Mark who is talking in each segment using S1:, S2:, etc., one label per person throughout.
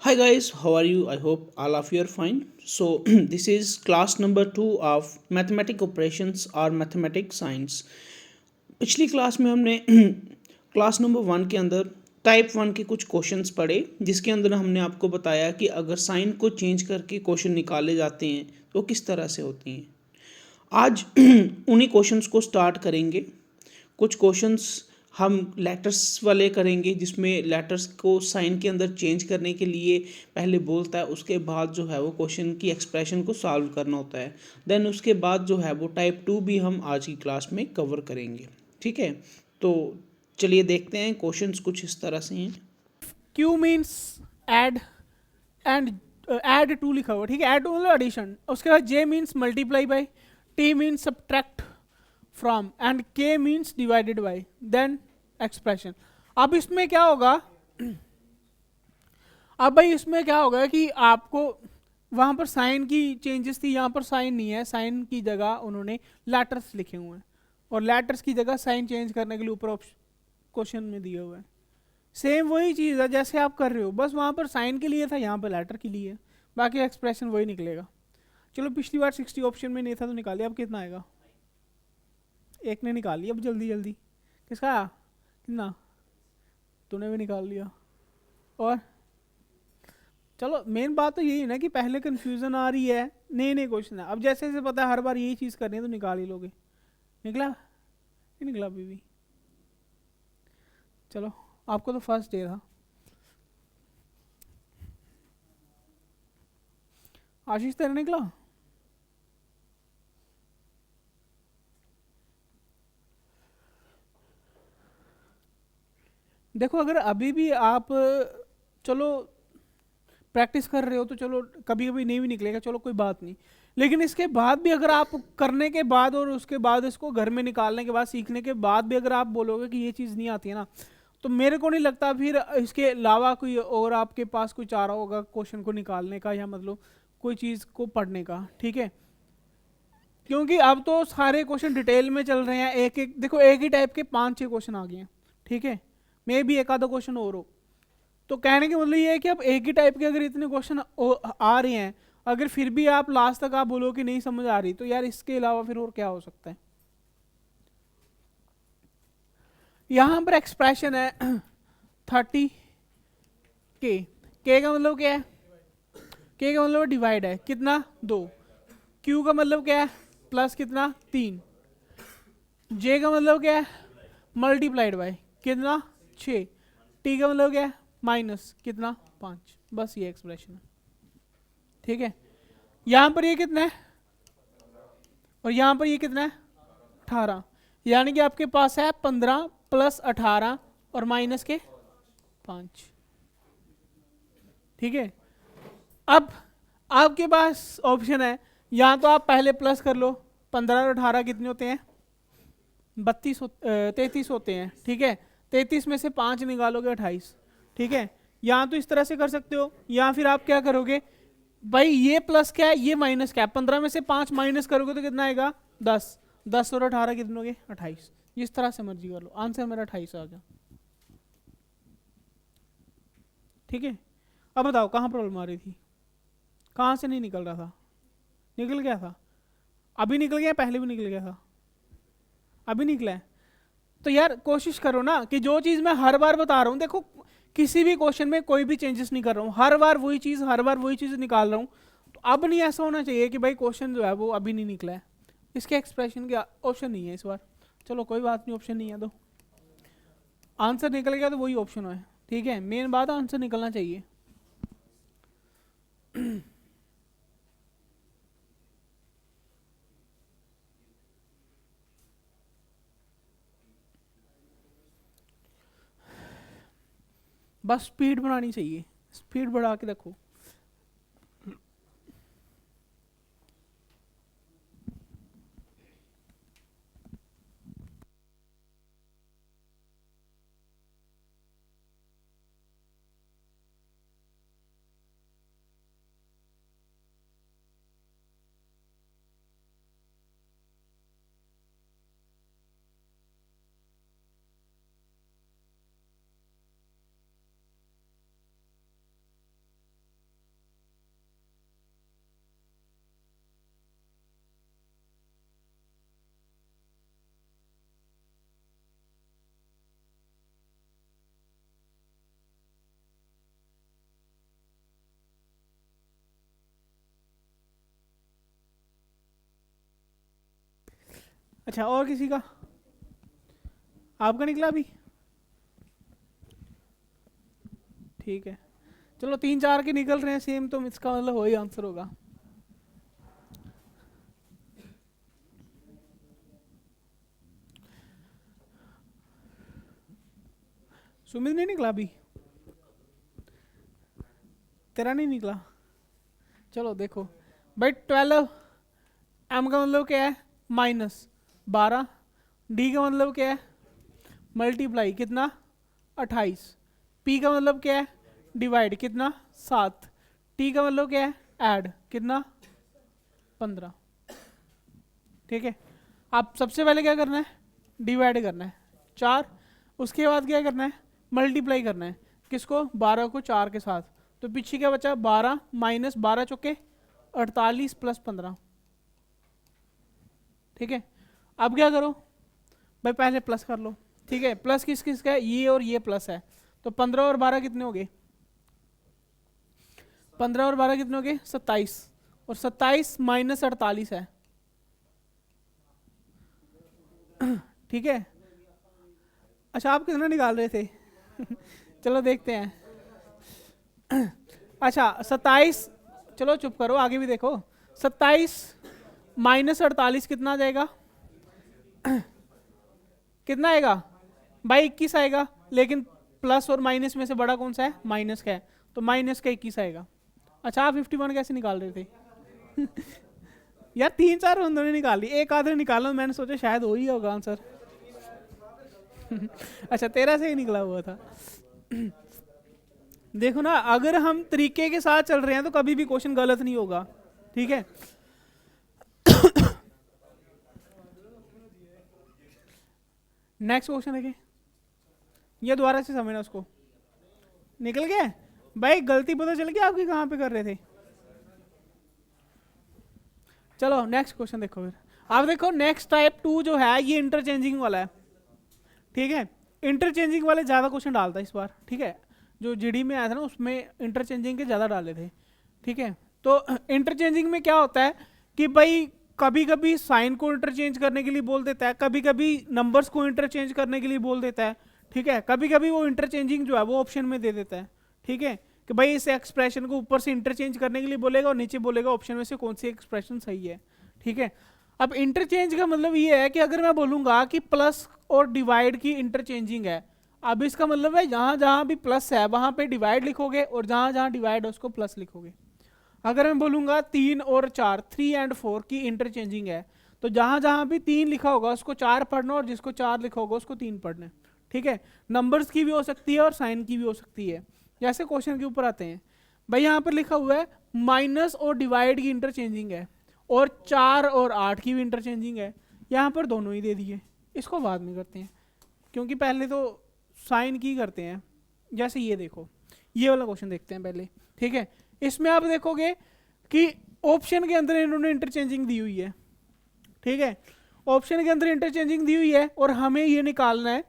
S1: Hi guys, how are you? I hope all of you are fine. So this is class number 2 of mathematic operations or mathematics science. पिछली class में हमने class number 1 के अंदर type 1 के कुछ questions पढ़े, जिसके अंदर हमने आपको बताया कि अगर साइन को चेंज करके क्वेश्चन निकाले जाते हैं तो किस तरह से होती हैं। आज उन्हीं क्वेश्चंस को स्टार्ट करेंगे। कुछ क्वेश्चंस हम लेटर्स वाले करेंगे, जिसमें लेटर्स को साइन के अंदर चेंज करने के लिए पहले बोलता है, उसके बाद जो है वो क्वेश्चन की एक्सप्रेशन को सॉल्व करना होता है। देन उसके बाद जो है वो टाइप 2 भी हम आज की क्लास में कवर करेंगे। ठीक है, तो चलिए देखते हैं। क्वेश्चंस कुछ इस तरह से हैं।
S2: Q means add and add to लिखा हुआ, ठीक है। ऐड टू मतलब एडिशन। उसके बाद J means multiply by, T means subtract from and K means divided by, then expression. अब इसमें क्या होगा, अब भाई इसमें क्या होगा कि आपको वहाँ पर साइन की चेंजेस थी, यहाँ पर साइन नहीं है। साइन की जगह उन्होंने लेटर्स लिखे हुए हैं और लेटर्स की जगह साइन चेंज करने के लिए ऊपर क्वेश्चन में दिए हुए हैं। सेम वही चीज़ है जैसे आप कर रहे हो, बस वहाँ पर साइन के लिए था, यहाँ पर लेटर के लिए है। बाकी एक्सप्रेशन वही निकलेगा। चलो पिछली बार 60 ऑप्शन में नहीं था तो निकालिए, अब कितना आएगा? एक ने निकाल लिया, अब जल्दी जल्दी। किसका आया? कितना? तूने भी निकाल लिया। और चलो मेन बात तो यही है ना कि पहले कन्फ्यूजन आ रही है, नए नए क्वेश्चन है। अब जैसे जैसे पता है हर बार यही चीज़ करनी है तो निकाल ही लोगे। निकला? नहीं निकला अभी भी? चलो, आपको तो फर्स्ट डे था। आशीष तेरा निकला? देखो अगर अभी भी आप चलो प्रैक्टिस कर रहे हो तो चलो कभी कभी नहीं भी निकलेगा, चलो कोई बात नहीं। लेकिन इसके बाद भी अगर आप करने के बाद और उसके बाद इसको घर में निकालने के बाद सीखने के बाद भी अगर आप बोलोगे कि ये चीज़ नहीं आती है ना, तो मेरे को नहीं लगता फिर इसके अलावा कोई और आपके पास कोई चारा होगा क्वेश्चन को निकालने का, या मतलब कोई चीज़ को पढ़ने का। ठीक है, क्योंकि अब तो सारे क्वेश्चन डिटेल में चल रहे हैं। एक एक देखो, एक ही टाइप के 5-6 क्वेश्चन आ गए हैं। ठीक है, मे भी एक आधा क्वेश्चन और हो। तो कहने का मतलब ये है कि अब एक ही टाइप के अगर इतने क्वेश्चन आ रहे हैं, अगर फिर भी आप लास्ट तक आप बोलो कि नहीं समझ आ रही, तो यार इसके अलावा फिर और क्या हो सकता है। यहां पर एक्सप्रेशन है 30 के का मतलब क्या है? के का मतलब डिवाइड है, कितना? 2। क्यू का मतलब क्या है? प्लस कितना? 3। जे का मतलब क्या है? मल्टीप्लाइड बाय कितना? 6। टी का मतलब क्या है? माइनस कितना? 5। बस ये एक्सप्रेशन है। ठीक है, यहां पर ये कितना है और यहां पर ये कितना है? 18। यानी कि आपके पास है 15 प्लस 18 और माइनस के 5। ठीक है, अब आपके पास ऑप्शन है, या तो आप पहले प्लस कर लो। 15 और 18 कितने होते हैं? 33 होते हैं। ठीक है, 33 में से 5 निकालोगे 28। ठीक है, या तो इस तरह से कर सकते हो, या फिर आप क्या करोगे भाई, ये प्लस क्या है ये माइनस क्या है, 15 में से 5 माइनस करोगे तो कितना आएगा? 10। 10 और 18 कितने हो गए? 28। जिस तरह से मर्जी कर लो, आंसर मेरा 28 आ गया। ठीक है, अब बताओ कहाँ प्रॉब्लम आ रही थी, कहाँ से नहीं निकल रहा था? निकल गया था? अभी निकल गया, पहले भी निकल गया था? अभी निकला है? तो यार कोशिश करो ना कि जो चीज़ मैं हर बार बता रहा हूँ, देखो किसी भी क्वेश्चन में कोई भी चेंजेस नहीं कर रहा हूँ, हर बार वही चीज़, हर बार वही चीज़ निकाल रहा हूँ। तो अब नहीं ऐसा होना चाहिए कि भाई क्वेश्चन जो है वो अभी नहीं निकला है। इसके एक्सप्रेशन का ऑप्शन नहीं है इस बार। चलो कोई बात नहीं, ऑप्शन नहीं है तो आंसर निकल गया तो वही ऑप्शन है। ठीक है, मेन बात आंसर निकलना चाहिए। बस स्पीड बढ़ानी चाहिए, स्पीड बढ़ा के देखो। अच्छा, और किसी का? आपका निकला अभी? ठीक है, चलो 3 4 के निकल रहे हैं सेम, तो इसका मतलब वही आंसर होगा। सुमित नहीं निकला अभी? तेरा नहीं निकला? चलो देखो भाई, 12 एम का मतलब क्या है? -12। डी का मतलब क्या है? मल्टीप्लाई कितना? 28। पी का मतलब क्या है? डिवाइड कितना? 7। टी का मतलब क्या है? ऐड कितना? 15। ठीक है, आप सबसे पहले क्या करना है? डिवाइड करना है 4। उसके बाद क्या करना है? मल्टीप्लाई करना है किसको? 12 को 4 के साथ। तो पीछे क्या बचा? 12 माइनस 12 चौके 48 प्लस 15। ठीक है, अब क्या करो भाई, पहले प्लस कर लो। ठीक है, प्लस किस किस का है? ये और ये प्लस है, तो 15 और 12 कितने हो गए? 15 और 12 कितने हो गए? 27। और 27 माइनस 48 है। ठीक है, अच्छा आप कितना निकाल रहे थे? चलो देखते हैं। अच्छा 27, चलो चुप करो, आगे भी देखो। 27 माइनस 48 कितना आ जाएगा? कितना आएगा भाई? 21 आएगा, लेकिन प्लस और माइनस में से बड़ा कौन सा है? माइनस का है, तो माइनस का 21 आएगा। अच्छा, आप 51 कैसे निकाल रहे थे? यार 3 4 बंदों ने निकाल ली, एक आधे ने निकाला, मैंने सोचा शायद वही होगा आंसर। अच्छा, तेरा से ही निकला हुआ था। देखो ना, अगर हम तरीके के साथ चल रहे हैं तो कभी भी क्वेश्चन गलत नहीं होगा। ठीक है, नेक्स्ट क्वेश्चन है, ये दोबारा से समझना उसको। निकल गया भाई? गलती पता चल गया आपकी कहाँ पे कर रहे थे? चलो नेक्स्ट क्वेश्चन देखो फिर। आप देखो नेक्स्ट टाइप 2 जो है ये इंटरचेंजिंग वाला है। ठीक है, इंटरचेंजिंग वाले ज़्यादा क्वेश्चन डालता है इस बार। ठीक है, जो जीडी में आया था ना उसमें इंटरचेंजिंग के ज़्यादा डाले थे। ठीक है, तो इंटरचेंजिंग में क्या होता है कि भाई कभी कभी साइन को इंटरचेंज करने के लिए बोल देता है, कभी कभी नंबर्स को इंटरचेंज करने के लिए बोल देता है। ठीक है, कभी कभी वो इंटरचेंजिंग जो है वो ऑप्शन में दे देता है। ठीक है, कि भाई इस एक्सप्रेशन को ऊपर से इंटरचेंज करने के लिए बोलेगा और नीचे बोलेगा ऑप्शन में से कौन सी एक्सप्रेशन सही है। ठीक है, अब इंटरचेंज का मतलब ये है कि अगर मैं बोलूंगा कि प्लस और डिवाइड की इंटरचेंजिंग है, अब इसका मतलब है जहां जहां भी प्लस है वहां पे डिवाइड लिखोगे और जहां जहां डिवाइड है उसको प्लस लिखोगे। अगर मैं बोलूंगा 3 और 4, 3 एंड 4 की इंटरचेंजिंग है, तो जहां जहां भी 3 लिखा होगा उसको 4 पढ़ना और जिसको 4 लिखा होगा उसको 3 पढ़ना है। ठीक है, नंबर्स की भी हो सकती है और साइन की भी हो सकती है। जैसे क्वेश्चन के ऊपर आते हैं, भाई यहाँ पर लिखा हुआ है माइनस और डिवाइड की इंटरचेंजिंग है, और 4 और 8 की भी इंटरचेंजिंग है। यहाँ पर दोनों ही दे दिए, इसको बाद में करते हैं क्योंकि पहले तो साइन की करते हैं। जैसे ये देखो, ये वाला क्वेश्चन देखते हैं पहले। ठीक है, इसमें आप देखोगे कि ऑप्शन के अंदर इन्होंने इंटरचेंजिंग दी हुई है। ठीक है, ऑप्शन के अंदर इंटरचेंजिंग दी हुई है और हमें ये निकालना है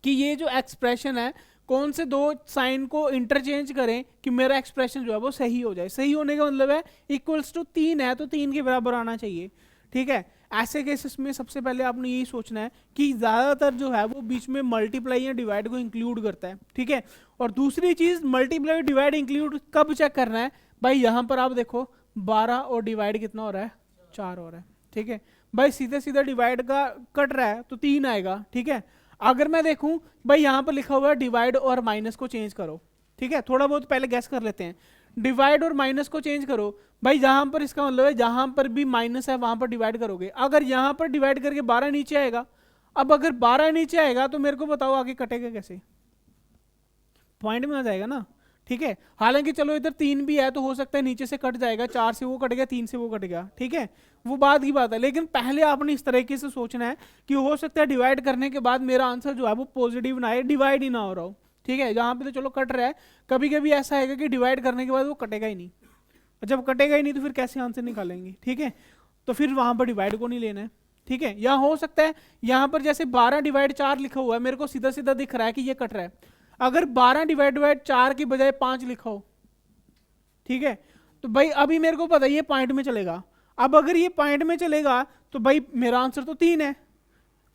S2: कि ये जो एक्सप्रेशन है कौन से दो साइन को इंटरचेंज करें कि मेरा एक्सप्रेशन जो है वो सही हो जाए। सही होने का मतलब है इक्वल्स टू 3 है तो 3 के बराबर आना चाहिए। ठीक है, ऐसे केसेस में सबसे पहले आपने यही सोचना है कि ज़्यादातर जो है वो बीच में मल्टीप्लाई या डिवाइड को इंक्लूड करता है। ठीक है, और दूसरी चीज़ मल्टीप्लाई डिवाइड इंक्लूड कब चेक करना है? भाई यहाँ पर आप देखो 12 और डिवाइड कितना हो रहा है? 4 हो रहा है। ठीक है, भाई सीधे सीधे डिवाइड का कट रहा है तो 3 आएगा। ठीक है, अगर मैं देखूं भाई यहाँ पर लिखा हुआ है डिवाइड और माइनस को चेंज करो। ठीक है, थोड़ा बहुत पहले गैस कर लेते हैं। डिवाइड और माइनस को चेंज करो, भाई जहां पर इसका मतलब है जहां पर भी माइनस है वहां पर डिवाइड करोगे। अगर यहां पर डिवाइड करके 12 नीचे आएगा, अब अगर 12 नीचे आएगा तो मेरे को बताओ आगे कटेगा कैसे? पॉइंट में आ जाएगा ना। ठीक है, हालांकि चलो इधर 3 भी है तो हो सकता है नीचे से कट जाएगा, 4 से वो कट गया, 3 से वो कट गया। ठीक है, वो बात की बात है, लेकिन पहले आपने इस तरीके से सोचना है कि हो सकता है डिवाइड करने के बाद मेरा आंसर जो है वो पॉजिटिव ना आए, डिवाइड ही ना हो रहा हो। ठीक है, जहां पे तो चलो कट रहा है, कभी कभी ऐसा आएगा कि डिवाइड करने के बाद वो कटेगा ही नहीं। जब कटेगा ही नहीं तो फिर कैसे आंसर निकालेंगे? ठीक है, तो फिर वहां पर डिवाइड को नहीं लेना है। ठीक है, यहाँ हो सकता है यहाँ पर जैसे 12 डिवाइड 4 लिखा हुआ है, मेरे को सीधा सीधा दिख रहा है कि ये कट रहा है। अगर 12 डिवाइड 4 की बजाय 5 लिखा हो, ठीक है, तो भाई अभी मेरे को पता है ये पॉइंट में चलेगा। अब अगर ये पॉइंट में चलेगा तो भाई मेरा आंसर तो 3 है।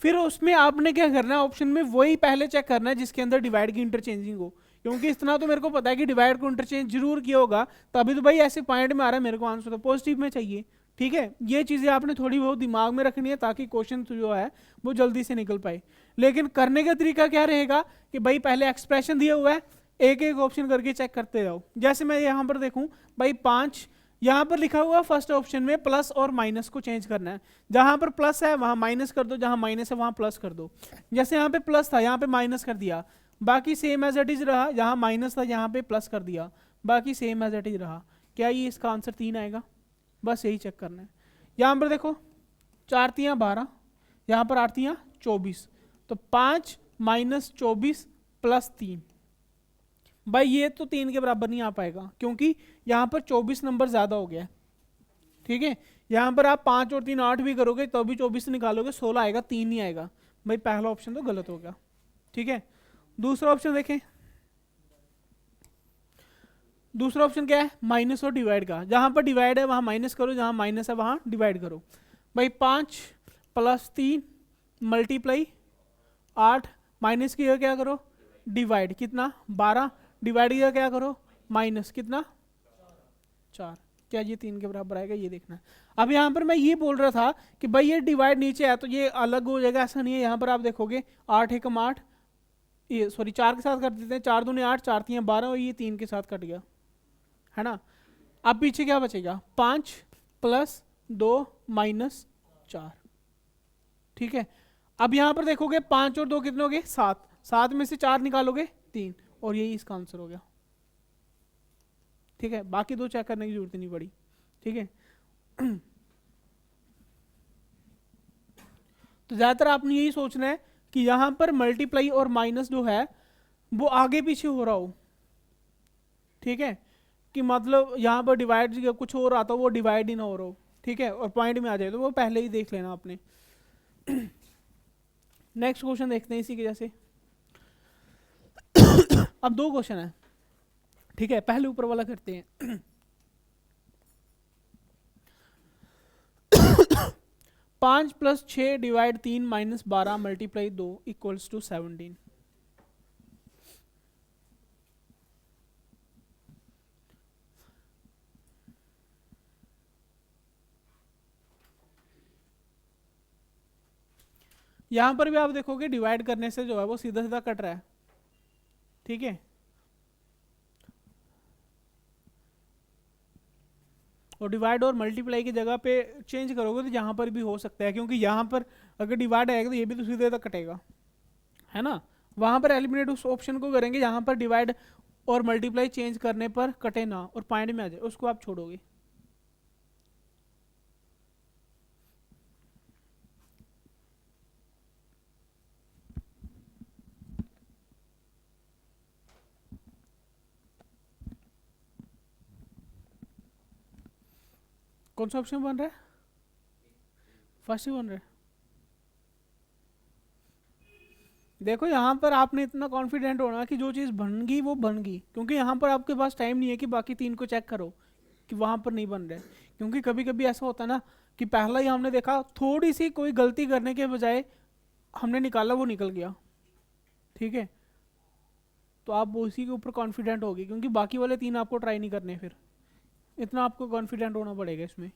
S2: फिर उसमें आपने क्या करना है, ऑप्शन में वही पहले चेक करना है जिसके अंदर डिवाइड की इंटरचेंजिंग हो, क्योंकि इतना तो मेरे को पता है कि डिवाइड को इंटरचेंज जरूर किया होगा, तभी तो भाई ऐसे पॉइंट में आ रहा है, मेरे को आंसर तो पॉजिटिव में चाहिए। ठीक है, ये चीज़ें आपने थोड़ी बहुत दिमाग में रखनी है ताकि क्वेश्चन जो है वो जल्दी से निकल पाए। लेकिन करने का तरीका क्या रहेगा कि भाई पहले एक्सप्रेशन दिया हुआ है, एक एक ऑप्शन करके चेक करते जाओ। जैसे मैं यहाँ पर देखूँ भाई 5, यहाँ पर लिखा हुआ फर्स्ट ऑप्शन में प्लस और माइनस को चेंज करना है, जहाँ पर प्लस है वहाँ माइनस कर दो, जहाँ माइनस है वहाँ प्लस कर दो। जैसे यहाँ पे प्लस था यहाँ पे माइनस कर दिया, बाकी सेम एज इट इज रहा, जहाँ माइनस था यहाँ पे प्लस कर दिया, बाकी सेम एज इट इज रहा। क्या ये इसका आंसर 3 आएगा? बस यही चेक करना है। यहाँ पर देखो 4 तियाँ 12, यहाँ पर 8 तियाँ 24, तो 5 माइनस 24 प्लस 3, भाई ये तो 3 के बराबर नहीं आ पाएगा क्योंकि यहाँ पर 24 नंबर ज़्यादा हो गया है। ठीक है, यहाँ पर आप 5 और 3 8 भी करोगे तो भी 24 निकालोगे 16 आएगा, 3 नहीं आएगा। भाई पहला ऑप्शन तो गलत हो गया। ठीक है, दूसरा ऑप्शन देखें। दूसरा ऑप्शन क्या है? माइनस और डिवाइड का। जहाँ पर डिवाइड है वहाँ माइनस करो, जहाँ माइनस है वहाँ डिवाइड करो। भाई 5 प्लस 3 मल्टीप्लाई 8, माइनस की क्या करो डिवाइड, कितना 12, डिवाइड किया क्या करो माइनस, कितना 4। क्या ये 3 के बराबर आएगा? ये देखना है। अब यहाँ पर मैं ये बोल रहा था कि भाई ये डिवाइड नीचे है तो ये अलग हो जाएगा, ऐसा नहीं है। यहाँ पर आप देखोगे 8 एकम 8, ये सॉरी 4 के साथ कर देते हैं, 4 दूनी 8, 4 तियाँ 12 और ये 3 के साथ कट गया, है ना। अब पीछे क्या बचेगा? 5 प्लस 2 माइनस 4। ठीक है, अब यहाँ पर देखोगे 5 और 2 कितने हो गए? 7, 7 में से 4 निकालोगे 3, और यही इसका आंसर हो गया। ठीक है, बाकी 2 चेक करने की जरूरत नहीं पड़ी। ठीक है तो ज़्यादातर आपने यही सोचना है कि यहाँ पर मल्टीप्लाई और माइनस जो है वो आगे पीछे हो रहा हो। ठीक है, कि मतलब यहाँ पर डिवाइड कुछ हो रहा था वो डिवाइड ही ना हो रहा हो। ठीक है, और पॉइंट में आ जाए तो वो पहले ही देख लेना आपने। नेक्स्ट क्वेश्चन देखते हैं इसी के जैसे। अब 2 क्वेश्चन है। ठीक है, पहले ऊपर वाला करते हैं। 5 plus 6 divide 3 minus 12 multiply 2 equals to 17। यहां पर भी आप देखोगे डिवाइड करने से जो है वो सीधा सीधा कट रहा है। ठीक है, और डिवाइड और मल्टीप्लाई की जगह पे चेंज करोगे तो यहाँ पर भी हो सकता है, क्योंकि यहाँ पर अगर डिवाइड आएगा तो ये भी तो सीधे तक कटेगा, है ना। वहाँ पर एलिमिनेट उस ऑप्शन को करेंगे जहाँ पर डिवाइड और मल्टीप्लाई चेंज करने पर कटे ना और पॉइंट में आ जाए, उसको आप छोड़ोगे। कौन सा ऑप्शन बन रहा है? फर्स्ट ही बन रहा है। देखो यहाँ पर आपने इतना कॉन्फिडेंट होना कि जो चीज़ बन गई वो बन गई, क्योंकि यहाँ पर आपके पास टाइम नहीं है कि बाकी 3 को चेक करो कि वहाँ पर नहीं बन रहे। क्योंकि कभी कभी ऐसा होता है ना कि पहला ही हमने देखा, थोड़ी सी कोई गलती करने के बजाय हमने निकाला वो निकल गया। ठीक है, तो आप उसी के ऊपर कॉन्फिडेंट होगी, क्योंकि बाकी वाले 3 आपको ट्राई नहीं करने, फिर इतना आपको कॉन्फिडेंट होना पड़ेगा इसमें।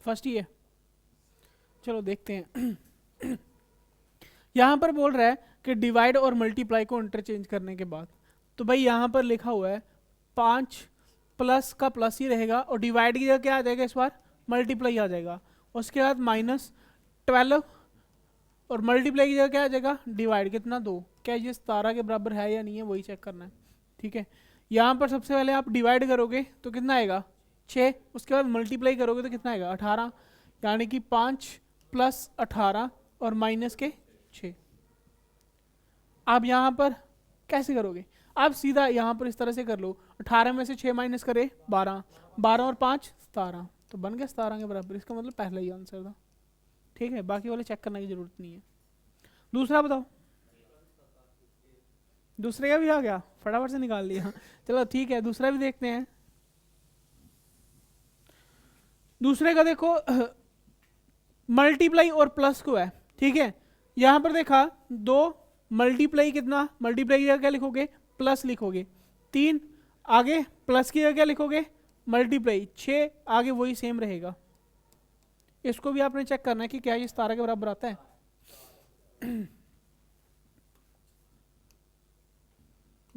S2: फर्स्ट ही है, चलो देखते हैं। यहाँ पर बोल रहा है कि डिवाइड और मल्टीप्लाई को इंटरचेंज करने के बाद, तो भाई यहाँ पर लिखा हुआ है 5 प्लस का प्लस ही रहेगा और डिवाइड की जगह क्या आ जाएगा इस बार? मल्टीप्लाई आ जाएगा। उसके बाद माइनस 12 और मल्टीप्लाई की जगह क्या आ जाएगा? डिवाइड, कितना 2। क्या ये 17 के बराबर है या नहीं है वही चेक करना है। ठीक है, यहाँ पर सबसे पहले आप डिवाइड करोगे तो कितना आएगा? 6, उसके बाद मल्टीप्लाई करोगे तो कितना आएगा 18, यानी कि 5 प्लस 18 और माइनस के 6। आप यहाँ पर कैसे करोगे, आप सीधा यहाँ पर इस तरह से कर लो, 18 में से 6 माइनस करे 12, 12 और 5 17, तो बन गया 17 के बराबर। इसका मतलब पहला ही आंसर था। ठीक है, बाकी वाले चेक करने की जरूरत नहीं है। दूसरा बताओ, दूसरे का भी आ गया, फटाफट से निकाल लिया। चलो ठीक है, दूसरा भी देखते हैं। दूसरे का देखो मल्टीप्लाई और प्लस को है, ठीक है। यहां पर देखा 2 मल्टीप्लाई कितना, मल्टीप्लाई की जगह क्या लिखोगे प्लस लिखोगे, 3 आगे प्लस की जगह क्या लिखोगे मल्टीप्लाई, 6 आगे वही सेम रहेगा। इसको भी आपने चेक करना है कि क्या ये 17 के बराबर आता है।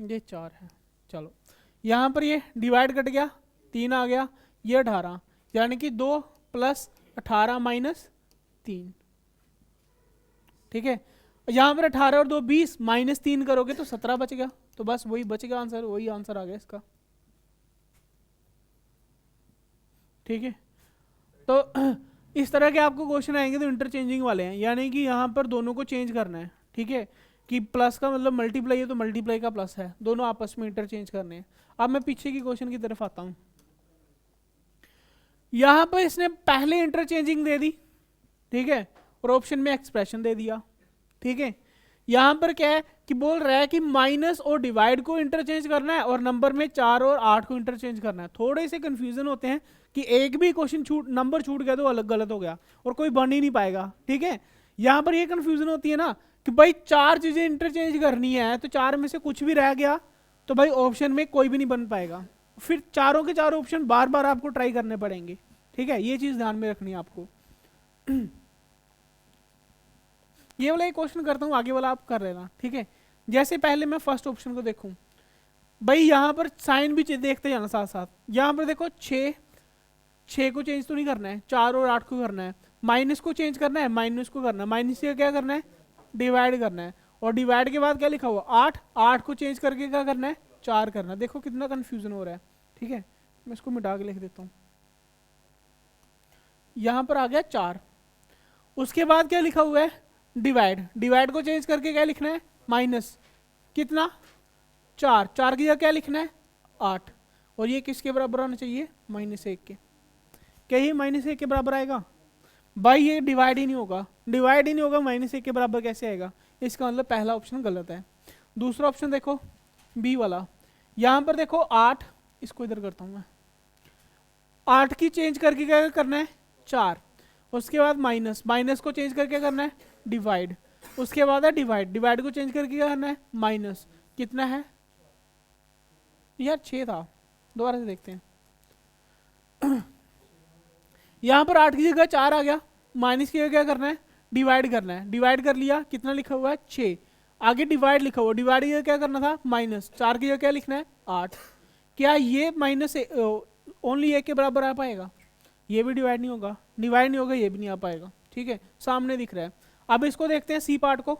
S2: ये 4 है। चलो यहाँ पर ये डिवाइड कट गया, 3 आ गया, ये 18, यानी कि 2 प्लस 18 माइनस 3। ठीक है, यहाँ पर 18 और 2 20, माइनस 3 करोगे तो 17 बच गया, तो बस वही बच गया आंसर, वही आंसर आ गया इसका। ठीक है, तो इस तरह के आपको क्वेश्चन आएंगे तो इंटरचेंजिंग वाले हैं, यानी कि यहाँ पर दोनों को चेंज करना है। ठीक है, कि प्लस का मतलब मल्टीप्लाई है तो मल्टीप्लाई का प्लस है, दोनों आपस में इंटरचेंज करने हैं। अब मैं पीछे की क्वेश्चन की तरफ आता हूँ। यहाँ पर इसने पहले इंटरचेंजिंग दे दी, ठीक है, और ऑप्शन में एक्सप्रेशन दे दिया। ठीक है, यहाँ पर क्या है कि बोल रहा है कि माइनस और डिवाइड को इंटरचेंज करना है और नंबर में 4 और 8 को इंटरचेंज करना है। थोड़े से कंफ्यूजन होते हैं कि एक भी क्वेश्चन नंबर छूट गया तो अलग गलत हो गया और कोई बन ही नहीं पाएगा। ठीक है, यहाँ पर ये कंफ्यूजन होती है ना कि भाई 4 चीजें इंटरचेंज करनी है, तो 4 में से कुछ भी रह गया तो भाई ऑप्शन में कोई भी नहीं बन पाएगा, फिर चारों के चारों ऑप्शन बार बार आपको ट्राई करने पड़ेंगे। ठीक है, ये चीज ध्यान में रखनी है आपको। ये वाला एक क्वेश्चन करता हूँ, आगे वाला आप कर लेना। ठीक है, जैसे पहले मैं फर्स्ट ऑप्शन को देखूं, भाई यहाँ पर साइन भी देखते जाना साथ साथ। यहाँ पर देखो 6 को चेंज तो नहीं करना है, 4 और 8 को करना है, माइनस को चेंज करना है, माइनस को करना है, माइनस का क्या करना है डिवाइड करना है, और डिवाइड के बाद क्या लिखा हुआ 8, 8 को चेंज करके क्या करना है 4 करना है। देखो कितना कंफ्यूजन हो रहा है। ठीक है, मैं इसको मिटा के लिख देता हूँ। यहाँ पर आ गया 4, उसके बाद क्या लिखा हुआ है डिवाइड, डिवाइड को चेंज करके क्या लिखना है माइनस कितना 4, 4 की जगह क्या लिखना है 8, और ये किसके बराबर आना चाहिए -1 के। क्या ये -1 के बराबर आएगा भाई, ये डिवाइड ही नहीं होगा, डिवाइड ही नहीं होगा, -1 के बराबर कैसे आएगा। इसका मतलब पहला ऑप्शन गलत है। दूसरा ऑप्शन देखो बी वाला, यहाँ पर देखो 8, इसको इधर करता हूँ मैं, 8 की चेंज करके क्या करना है 4, उसके बाद माइनस, माइनस को चेंज करके करना है डिवाइड, उसके बाद है डिवाइड, डिवाइड को चेंज करके क्या करना है माइनस, कितना है यार 6 था, दोबारा से देखते हैं। यहां पर 8 की जगह 4 आ गया, माइनस की जगह क्या करना है डिवाइड करना है, डिवाइड कर लिया, कितना लिखा हुआ है 6, आगे डिवाइड लिखा हुआ, डिवाइड की जगह क्या करना था माइनस, 4 की जगह क्या लिखना है 8। क्या ये माइनस ओनली 1 के बराबर आ पाएगा, ये भी डिवाइड नहीं होगा, डिवाइड नहीं होगा, ये भी नहीं आ पाएगा। ठीक है, सामने दिख रहा है। अब इसको देखते हैं सी पार्ट को,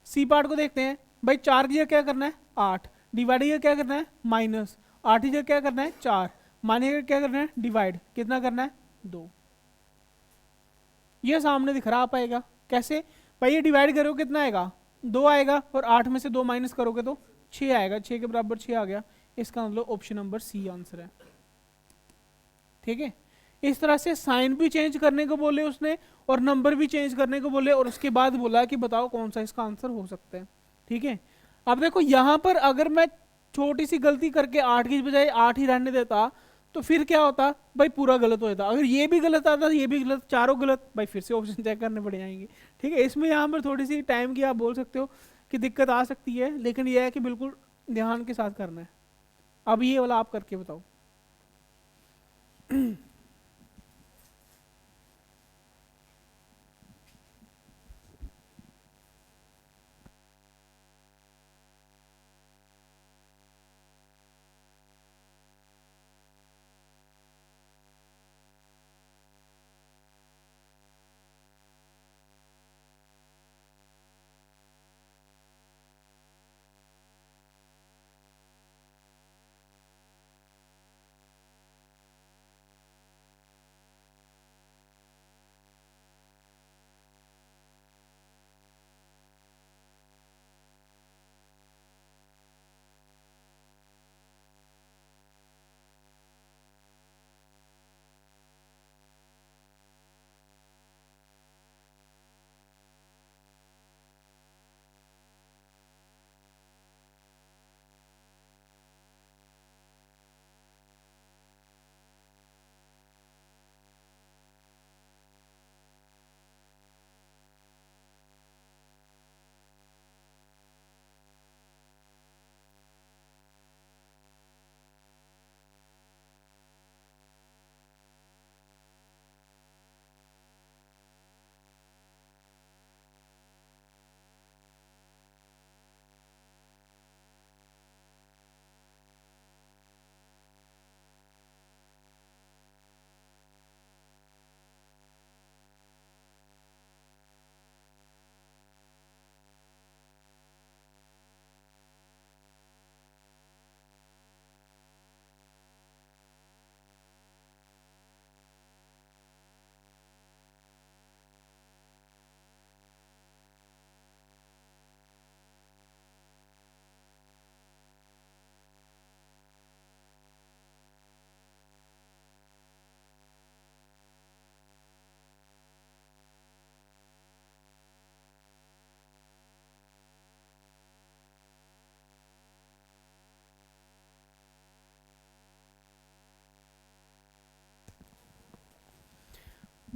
S2: सी पार्ट को देखते हैं। भाई 4 की जगह क्या करना है 8, डिवाइड की जगह क्या करना है माइनस, 8 की जगह क्या करना है 4, माइनस की जगह क्या करना है डिवाइड, कितना करना है 2। ये सामने दिख रहा, आ पाएगा कैसे भाई, ये डिवाइड करो कितना आएगा 2 आएगा, और 8 में से 2 माइनस करोगे तो 6 आएगा, 6 के बराबर 6 आ गया। इसका मतलब ऑप्शन नंबर सी आंसर है। ठीक है, इस तरह से साइन भी चेंज करने को बोले उसने और नंबर भी चेंज करने को बोले, और उसके बाद बोला कि बताओ कौन सा इसका आंसर हो सकता है। ठीक है, अब देखो यहां पर अगर मैं छोटी सी गलती करके 8 की बजाय 8 ही रहने देता तो फिर क्या होता भाई, पूरा गलत हो जाता। अगर ये भी गलत आता ये भी गलत, चारों गलत, भाई फिर से ऑप्शन चेक करने पड़ जाएंगे। ठीक है, इसमें यहाँ पर थोड़ी सी टाइम की आप बोल सकते हो कि दिक्कत आ सकती है, लेकिन यह है कि बिल्कुल ध्यान के साथ करना है। अब ये वाला आप करके बताओ।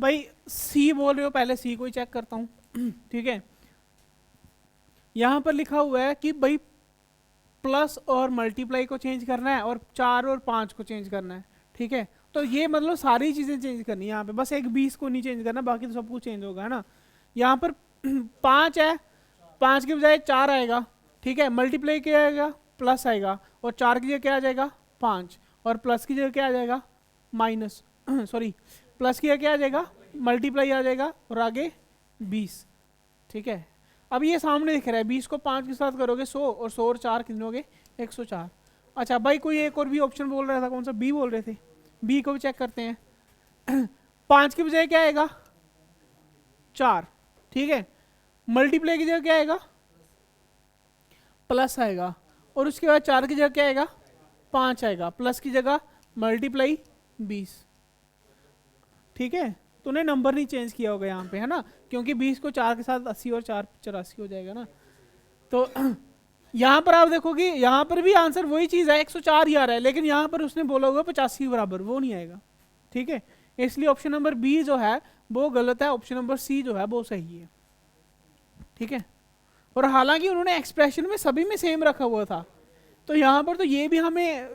S2: भाई सी बोल रहे हो, पहले सी को ही चेक करता हूँ ठीक है। यहाँ पर लिखा हुआ है कि भाई प्लस और मल्टीप्लाई को चेंज करना है और 4 और 5 को चेंज करना है, ठीक है। तो ये मतलब सारी चीज़ें चेंज करनी है यहाँ पे, बस एक 20 को नहीं चेंज करना, बाकी तो सब कुछ चेंज होगा, है ना। यहाँ पर 5 है, 5 के बजाय 4 आएगा, ठीक है। मल्टीप्लाई क्या आएगा, प्लस आएगा, और 4 की जगह क्या आ जाएगा 5, और प्लस की जगह क्या आ जाएगा माइनस सॉरी प्लस की जगह क्या आ जाएगा मल्टीप्लाई आ जाएगा, और आगे 20, ठीक है। अब ये सामने दिख रहा है, 20 को 5 के साथ करोगे 100, और 100 और 4 कितने हो गए 104। अच्छा भाई कोई एक और भी ऑप्शन बोल रहा था, कौन सा, बी बोल रहे थे, बी को भी चेक करते हैं 5 के बजाय क्या आएगा 4, ठीक है। मल्टीप्लाई की जगह क्या आएगा प्लस आएगा, और उसके बाद 4 की जगह क्या आएगा 5 आएगा, प्लस की जगह मल्टीप्लाई 20, ठीक है। तूने नंबर नहीं चेंज किया होगा यहाँ पे, है ना, क्योंकि 20 को 4 के साथ 80 और 4 84 हो जाएगा ना। तो यहाँ पर आप देखोगे यहाँ पर भी आंसर वही चीज़ है, 104 ही आ रहा है, लेकिन यहाँ पर उसने बोला होगा 85 के बराबर, वो नहीं आएगा, ठीक है। इसलिए ऑप्शन नंबर बी जो है वो गलत है, ऑप्शन नंबर सी जो है वो सही है, ठीक है। और हालांकि उन्होंने एक्सप्रेशन में सभी में सेम रखा हुआ था, तो यहाँ पर तो ये भी हमें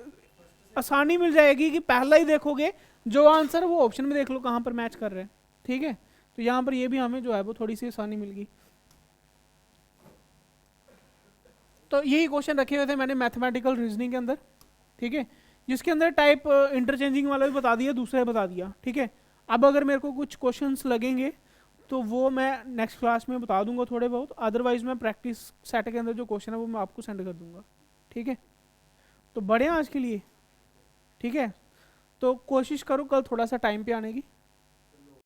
S2: आसानी मिल जाएगी कि पहला ही देखोगे जो आंसर है वो ऑप्शन में देख लो कहाँ पर मैच कर रहे हैं, ठीक है। तो यहाँ पर ये भी हमें जो है वो थोड़ी सी आसानी मिल गई। तो यही क्वेश्चन रखे हुए थे मैंने मैथमेटिकल रीजनिंग के अंदर, ठीक है, जिसके अंदर टाइप इंटरचेंजिंग वाला भी बता दिया, दूसरा बता दिया, ठीक है। अब अगर मेरे को कुछ क्वेश्चंस लगेंगे तो वो मैं नेक्स्ट क्लास में बता दूंगा थोड़े बहुत, अदरवाइज मैं प्रैक्टिस सेट के अंदर जो क्वेश्चन है वो मैं आपको सेंड कर दूंगा, ठीक है। तो बढ़िया आज के लिए, ठीक है। तो कोशिश करो कल थोड़ा सा टाइम पे आने की।